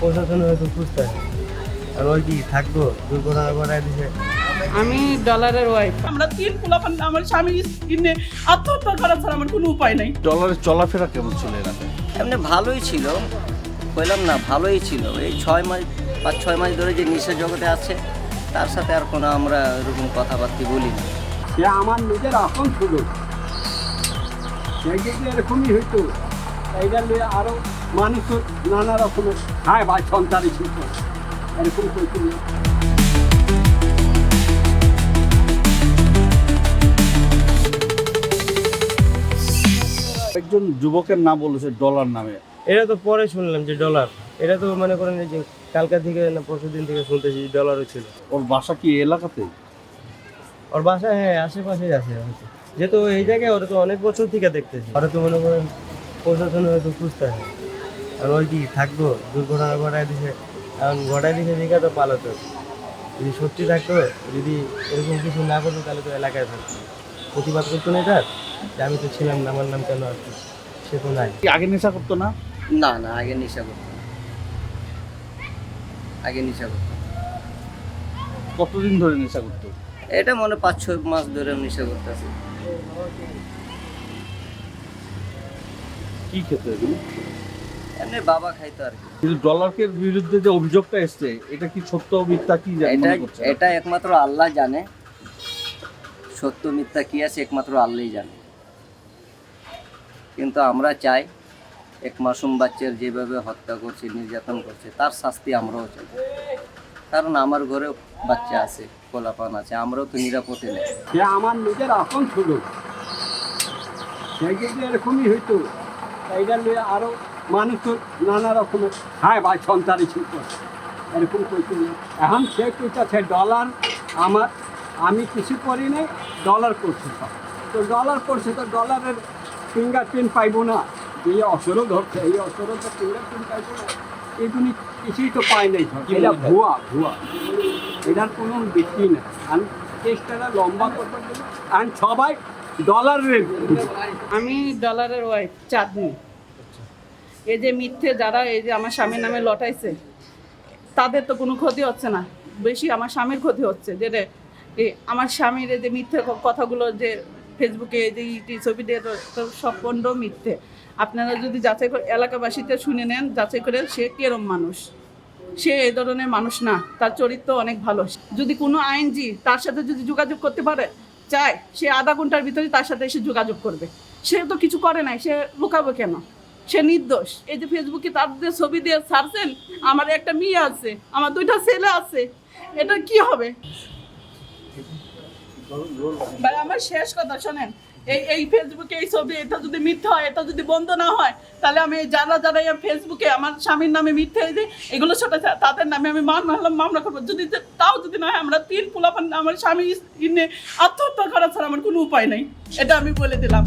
প্রশাসন হয়তো খুঁজতে আর ওই কি থাকবো দুর্ঘটনা ঘটায় দিছে। আমি ডলারের ওয়াইফ, আমরা 3 পোলাপান, আমার স্বামী কিনে আত্মহত্যা করা ছাড়া আমার কোনো উপায় নাই। ডলারের চলাফেরা কেমন ছিল এখানে? এমনি ভালোই ছিল, বললাম না ভালোই ছিল। এই 6 মাস 5-6 মাস ধরে যে নিশা জগতে আছে তার সাথে আর কোনো আমরা এরকম কথাবার্তা বলি না। সে আমার নিজের আপন ছিল, সে যদি এরকমই হইতো এইটা নিয়ে আরও মানুষ নানা রকমের হ্যাঁ ভাই সন্তানই ছিল এরকম করছিল। একজন যুবকের নাম বলেছে ডলার নামে। এটা তো পরে শুনলাম যে ডলার, এটা তো মনে করেন এই যে কালকা থেকে না পরশু দিন থেকে শুনতেছি ডলারও ছিল। ওর বাসা কি এলাকাতে? ওর বাসা হ্যাঁ আশেপাশেই আছে হয়তো, যেহেতু এই জায়গায় ওরা তো অনেক বছর থেকে দেখতেছি। ওরা তো মনে করেন প্রশাসন হয়তো খুঁজতে হয় আর ওই কি থাকবো দুর্ঘটনা ঘটায় দিছে, এখন ঘটায় দিছে দিকে তো পালাতো। যদি সত্যি থাকতো, যদি এরকম কিছু না করতো তাহলে তো এলাকায় থাকতো, প্রতিবাদ করতো না এটার যে আমি তো ছিলাম না, আমার নাম কেন আসতো, সে তো নাই। কি আগে নেশা করতো না? না না, আগে নেশা করতাম, আগে নেশা করতাম। কতদিন ধরে নেশা করতো? এটা মনে 5-6 মাস ধরে নেশা করতেছি। কি খেতো এগুলো? এমনি বাবা খাইতো আর কি। কিন্তু ডলারকে বিরুদ্ধে যে অভিযোগটা এসছে এটা কি সত্য মিথ্যা কি এটা মনে করছেন? এটা একমাত্র আল্লাহ জানে, সত্য মিথ্যা কি আছে একমাত্র আল্লাহই জানে। কিন্তু আমরা চাই এক মাসুম বাচ্চার যেভাবে হত্যা করছে, নির্যাতন করছে, তার শাস্তি আমরাও চাই। কারণ আমার ঘরেও বাচ্চা আছে, পোলাপান আছে, আমরাও তো নিরাপদে নেই। সে আমার নিজের আপন ছিল, সে যদি এরকমই হইতো এইটা নিয়ে আরও মানুষ নানা রকমের হ্যাঁ ভাই সন্তানই ছিল এরকম করছিল। এখন সে কইতাছে ডলার আমার, আমি কিছু করি নাই, ডলার করছে সব। তো ডলার করছে তো ডলারের ফিঙ্গারপ্রিন্ট পাইবো না, যে অসরও ধরছে এই অসরও তো ফিঙ্গারপ্রিন্ট পাইবো না, এগুলি কিছুই তো পাই নাই। এটা ভুয়া ভুয়া, এটার কোনো ভিত্তি নেই। আমি চেষ্টাটা লম্বা করতে গেলে আর সবাই ডলারের। আমি ডলারের ওয়াইফ চাঁদনি। এই যে মিথ্যে যারা এই যে আমার স্বামীর নামে লটাইছে তাদের তো কোনো ক্ষতি হচ্ছে না, বেশি আমার স্বামীর ক্ষতি হচ্ছে। যেটা আমার স্বামীর এই যে মিথ্যে কথাগুলো যে ফেসবুকে এই যে ছবি দিয়ে তো সম্পূর্ণ মিথ্যে। আপনারা যদি যাচাই করে এলাকাবাসীতে শুনে নেন, যাচাই করে সে কেরম মানুষ, সে এই ধরনের মানুষ না, তার চরিত্র অনেক ভালো। যদি কোনো আইনজীবী তার সাথে যদি যোগাযোগ করতে পারে চায়, সে আধা ঘন্টার ভিতরে তার সাথে এসে যোগাযোগ করবে। সে তো কিছু করে নাই, সে লুকাবে কেন? সে নির্দোষ। এই যে ফেসবুকে তাদের ছবি দিয়ে ছাড়ছেন, আমার একটা মেয়ে আছে, আমার 2টা ছেলে আছে, এটা কি হবে ভাই? আমার শেষ কথা শোনেন, এই ফেসবুকে এই ছবি এটা যদি মিথ্যা হয়, এটা যদি বন্ধ না হয়, তাহলে আমি যারা যারা ফেসবুকে আমার স্বামীর নামে মিথ্যা এই যে এগুলো সেটা তাদের নামে আমি মামলা করবো। যদি তাও যদি না হয়, আমরা 3 পোলাপান, আমার স্বামী আত্মহত্যা করা ছাড়া আমার কোনো উপায় নাই, এটা আমি বলে দিলাম।